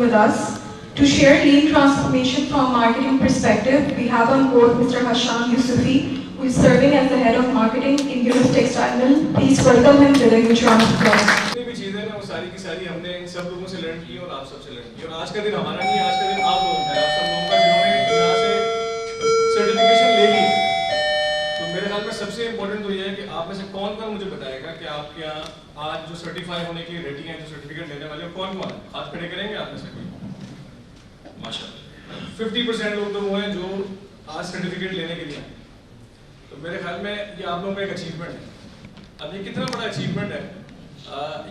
with us. To share lean transformation from a marketing perspective, we have on board Mr. Hasham Yusufi, who is serving as the head of marketing in Yunus Textile Mill. Please welcome him with a huge round of applause. जितनी भी चीज़ें ना वो सारी की सारी हमने इन सब लोगों से लर्न की और आप सबसे लर्न की, और आज का दिन हमारा नहीं, आज का दिन आप लोगों का है, आप सब लोगों का जिन्होंने यहाँ से सर्टिफिकेशन ले ली। तो मेरे ख्याल में सबसे इम्पोर्टेंट तो ये है कि आप में से कौन कौन मुझे बताएगा कि आपके यहाँ आज जो सर्टिफाई होने के लिए रेडी हैं, जो सर्टिफिकेट लेने वाले कौन कौन है? हाथ खड़े करेंगे आप में से कोई? माशाल्लाह 50% लोग तो वो हैं जो आज सर्टिफिकेट लेने के लिए आए। तो मेरे ख्याल में ये आप लोगों का एक अचीवमेंट है। अब ये कितना बड़ा अचीवमेंट है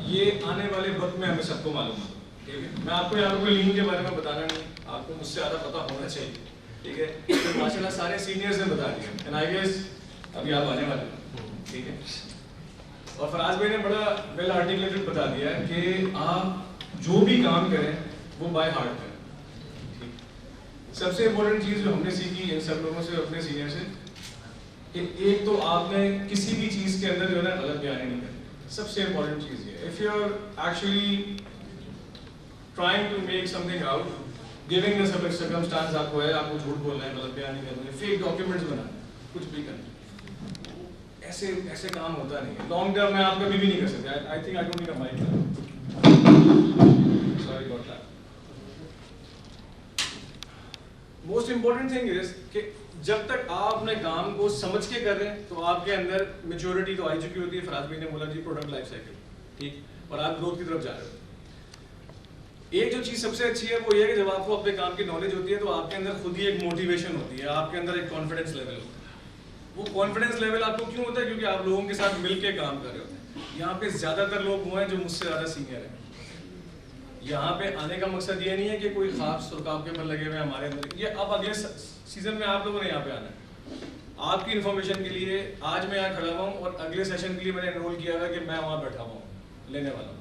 ये आने वाले वक्त में हमें सबको मालूम है, ठीक है। मैं आपको यहाँ पे लीन के बारे में बताना नहीं, आपको मुझसे ज़्यादा पता होना चाहिए, ठीक है। तो माशाल्लाह सारे सीनियर्स ने बता दिया, एंड आई गेस अभी आप आने वाले हैं, ठीक है। और फराज भाई ने बड़ा वेल आर्टिकुलेटेड बता दिया है कि आप जो भी काम करें वो बाय हार्ट करें, ठीक। सबसे इम्पोर्टेंट चीज़ जो हमने सीखी इन सब लोगों से, अपने सीनियर से, कि एक तो आपने किसी भी चीज़ के अंदर जो है ना गलत बयानी नहीं करनी। सबसे इम्पोर्टेंट चीज़ ये, if you are actually trying to make something out, giving the circumstance आपको है, आपको झूठ बोलना है, गलत बयानी करनी है, फेक डॉक्यूमेंट्स बनाना, कुछ भी करना, ऐसे काम होता नहीं है। लॉन्ग टर्म में आप कभी भी नहीं कर सकते। I think I don't need a mic, sorry about that. Most important thing is कि जब तक आप अपने काम को समझ के कर रहे हैं तो आपके अंदर मेच्योरिटी तो आई चुकी होती है। फराज भाई ने बोला जी प्रोडक्ट लाइफ साइकिल, ठीक, और आप ग्रोथ की तरफ जा रहे हो। एक जो चीज़ सबसे अच्छी है वो ये है कि जब आपको अपने काम की नॉलेज होती है तो आपके अंदर खुद ही एक मोटिवेशन होती है, आपके अंदर एक कॉन्फिडेंस लेवल होता है। वो कॉन्फिडेंस लेवल आपको क्यों होता है? क्योंकि आप लोगों के साथ मिल के काम कर रहे होते हैं। यहाँ पे ज़्यादातर लोग वो हैं जो मुझसे ज़्यादा सीनियर हैं। यहाँ पे आने का मकसद ये नहीं है कि कोई खास रुकाव के ऊपर लगे हुए हमारे अंदर, ये अब अगले सीजन में आप लोगों ने यहाँ पे आना है। आपकी इन्फॉर्मेशन के लिए आज मैं यहाँ खड़ा हुआ हूँ और अगले सेशन के लिए मैंने एनरोल किया हुआ कि मैं वहाँ बैठा हुआ हूँ, लेने वाला हूँ,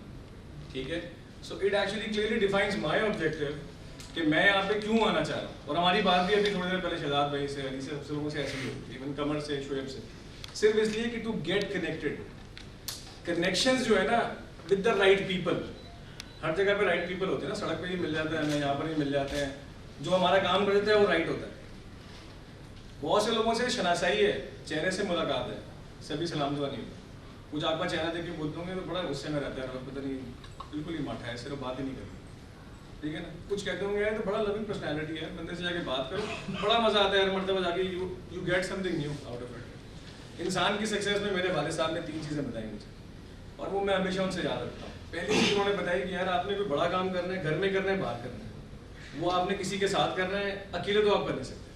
ठीक है। So it actually clearly defines my objective कि मैं यहाँ पे क्यों आना चाह रहा हूँ। और हमारी बात भी अभी थोड़ी देर पहले शहजाद भाई से, अली से, सब लोगों से ऐसी हुई, इवन कमर से, शोएब से, सिर्फ इसलिए कि टू गेट कनेक्टेड। कनेक्शंस जो है ना विद द राइट पीपल, हर जगह पे राइट पीपल होते हैं ना, सड़क पे ही मिल जाते हैं हमें, यहाँ पर ही मिल जाते हैं, जो हमारा काम कर देता है वो राइट होता है। बहुत से लोगों से शनासाई है, चेहरे से मुलाकात है, सभी सलाम दुआ नहीं होती। कुछ आपका चेहरा देख के बोलते होंगे तो बड़ा गुस्से में रहता है, और पता नहीं बिल्कुल ही माठा है, सिर्फ बात ही नहीं करती, ठीक है ना। कुछ कहते होंगे तो बड़ा लविंग पर्सनैलिटी है, बंदे से जाके बात करो, बड़ा मजा आता है हर मरतबा जाके, you get something new out of it. इंसान की सक्सेस में मेरे वाले साहब ने 3 चीज़ें बताई मुझे, और वो मैं हमेशा उनसे याद रखता हूँ। पहली चीज़ उन्होंने बताई कि यार आपने कोई बड़ा काम करना है, घर में करना है, बाहर करना है, वो आपने किसी के साथ करना है, अकेले तो आप कर नहीं सकते।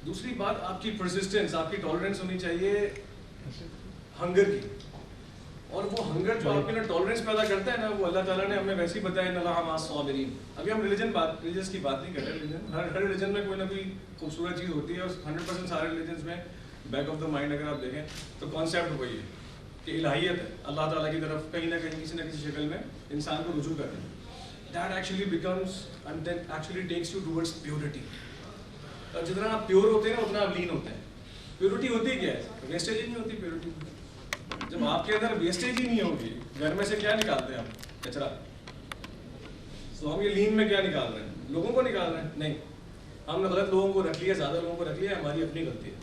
दूसरी बात, आपकी परसिस्टेंस, आपकी टॉलरेंस होनी चाहिए हंगर की, और वो हंगर जो आपके अंदर टॉलरेंस पैदा करता है ना, वो अल्लाह ताला ने हमें वैसे ही बताया नल्लाह मास साबिरीन। अभी हम रिलीजस की बात नहीं कर रहे। हर रिलीजन में कोई ना कोई खूबसूरत चीज़ होती है, और 100% सारे रिलीजन्स में बैक ऑफ द माइंड अगर आप देखें तो कॉन्सेप्ट वही है कि इलाहियत है, अल्लाह ताला की तरफ कहीं ना कहीं किसी न किसी शक्ल में इंसान को रुजू करते हैं। That actually becomes and that actually takes you towards purity. और जितना आप प्योर होते हैं ना उतना आप लीन होते हैं। प्योरिटी होती क्या है? वेस्टेज ही नहीं होती प्योरिटी। जब आपके अंदर वेस्टेज ही नहीं होगी, घर में से क्या निकालते हैं हम? कचरा। तो हम ये लीन में क्या निकाल रहे हैं? लोगों को निकाल रहे हैं? नहीं, हमने गलत लोगों को रख लिया, ज़्यादा लोगों को रख लिया, हमारी अपनी गलती है।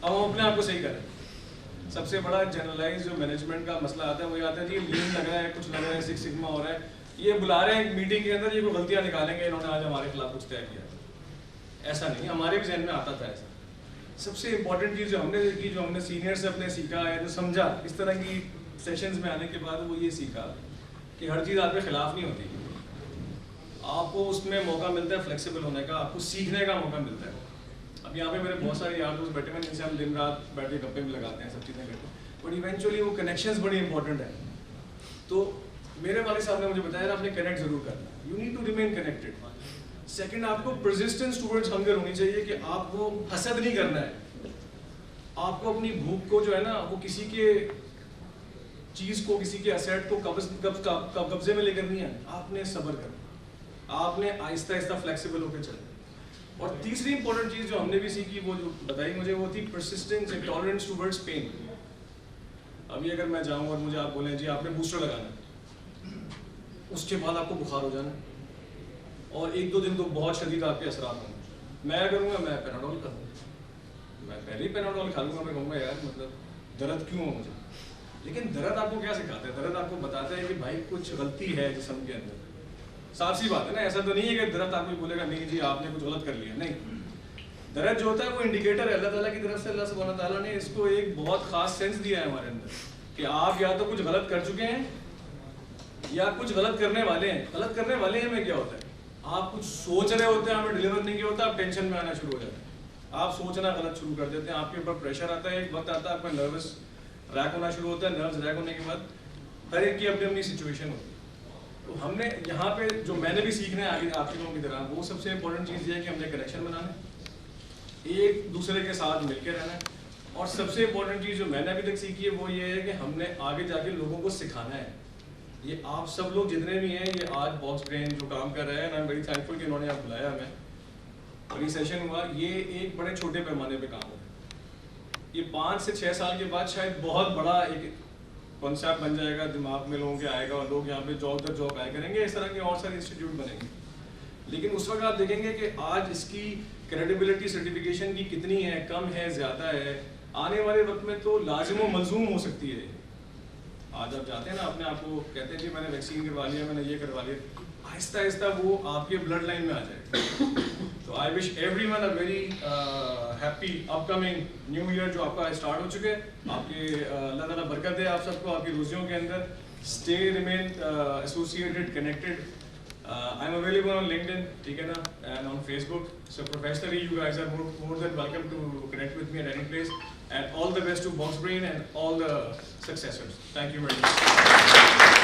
अब हम अपने आप को सही करें। सबसे बड़ा जनरलाइज जो मैनेजमेंट का मसला आता है वो ये आता है जी लीन लग रहा है, कुछ लग रहा है, 6 सिग्मा हो रहा है, ये बुला रहे हैं एक मीटिंग के अंदर, ये कोई गलतियाँ निकालेंगे, इन्होंने आज हमारे खिलाफ कुछ तय किया। ऐसा नहीं, हमारे भी जहन में आता था ऐसा। सबसे इंपॉर्टेंट चीज़ जो हमने देखी, जो हमने सीनियर से अपने सीखा है, जो समझा इस तरह की सेशंस में आने के बाद, वो ये सीखा कि हर चीज़ आपके खिलाफ नहीं होती, आपको उसमें मौका मिलता है फ्लेक्सिबल होने का, आपको सीखने का मौका मिलता है। अब यहाँ पे मेरे बहुत सारे यार दोस्त बैठे हैं जिनसे हम दिन रात बैठ के गप्पे भी लगाते हैं, सब चीज़ें करते हैं, बट इवेंचुअली वो कनेक्शंस बड़ी इंपॉर्टेंट है। तो मेरे वाले साहब ने मुझे बताया आपने कनेक्ट जरूर करना, you need to remain connected. Second, आपको परसिस्टेंस टुवर्ड्स हंगर होनी चाहिए कि आपको हसद नहीं करना है, आपको अपनी भूख को जो है ना वो किसी के चीज़ को, किसी के असेट को कब्जे में लेकर नहीं है, आपने सब्र करना, आपने आहिस्ता आहिस्ता फ्लेक्सिबल होकर चलना। और तीसरी इंपॉर्टेंट चीज़ जो हमने भी सीखी, वो जो बताई मुझे, वो थी persistence and tolerance towards pain. अभी अगर मैं जाऊँ और मुझे आप बोलें जी आपने बूस्टर लगाना है, उसके बाद आपको बुखार हो जाना है, اور 1-2 دن تو بہت شدید آپ کے اثرات ہوں گے. میں کروں گا, میں پیناڈول کھاؤں گا, میں پہلے ہی پیناڈول کھا لوں گا. میں کہوں گا یار مطلب درد کیوں ہو مجھے, لیکن درد آپ کو کیا سکھاتا ہے؟ درد آپ کو بتاتا ہے کہ بھائی کچھ غلطی ہے جسم کے اندر. صاف سی بات ہے نا, ایسا تو نہیں ہے کہ درد آپ کو بولے گا نہیں جی آپ نے کچھ غلط کر لیا, نہیں. درد جو ہوتا ہے وہ انڈیکیٹر ہے اللہ تعالیٰ کی طرف سے. اللہ سبحانہ تعالیٰ نے اس کو ایک بہت خاص سینس دیا ہے ہمارے اندر کہ آپ یا تو کچھ غلط کر چکے ہیں یا کچھ غلط کرنے والے ہیں. غلط کرنے والے ہیں میں کیا ہوتا ہے, آپ کچھ سوچ رہے ہوتے ہیں, آپ نے ڈیلیور نہیں کیا ہوتا, آپ ٹینشن میں آنا شروع ہو جاتے ہیں, آپ سوچنا غلط شروع کر دیتے ہیں, آپ کے اوپر پریشر آتا ہے, ایک وقت آتا ہے آپ کا نروس ریک ہونا شروع ہوتا ہے. نروس ریک ہونے کے بعد ہر ایک کی اپنی اپنی سچویشن ہوتی ہے. تو ہم نے یہاں پہ جو میں نے بھی سیکھنا ہے آگے آپ لوگوں کی طرح, وہ سب سے امپورٹنٹ چیز یہ ہے کہ ہم نے کنیکشن بنانا ہے, ایک دوسرے کے ساتھ مل کے رہنا ہے. اور سب سے امپورٹنٹ چیز جو میں نے ابھی تک سیکھی ہے وہ یہ ہے کہ ہم نے آگے جا کے لوگوں کو سکھانا ہے. یہ آپ سب لوگ جتنے بھی ہیں, یہ آج باکس برین جو کام کر رہے ہیں, آئی ایم ویری تھینکفل کہ انہوں نے آپ بلایا ہمیں اور یہ سیشن ہوا. یہ ایک بڑے چھوٹے پیمانے پہ کام ہو, یہ 5 سے 6 سال کے بعد شاید بہت بڑا ایک کانسیپٹ بن جائے گا, دماغ میں لوگوں کے آئے گا اور لوگ یہاں پہ جاب در جاب آئے کریں گے. اس طرح کے اور سارے انسٹیٹیوٹ بنیں گے. لیکن اس وقت آپ دیکھیں گے کہ آج اس کی کریڈیبلٹی سرٹیفکیشن کی کتنی ہے, کم ہے, زیادہ ہے. آنے والے وقت میں تو لازم و ملزوم ہو سکتی ہے. آج آپ جاتے ہیں نا, اپنے آپ کو کہتے ہیں جی میں نے ویکسین کروا لیا, میں نے یہ کروا لیا, آہستہ آہستہ وہ آپ کے بلڈ لائن میں آ جائے گا. تو I wish everyone a very happy upcoming new year جو آپ کا اسٹارٹ ہو چکے. آپ کے اللہ تعالیٰ برکت دے آپ سب کو آپ کی روزیوں کے اندر. Stay remain associated connected. I am available on LinkedIn, ٹھیک ہے نا, and on Facebook. So professionally, you guys are more than welcome to connect with me at any place. And all the best to Boxbrain and all the successors. Thank you very much.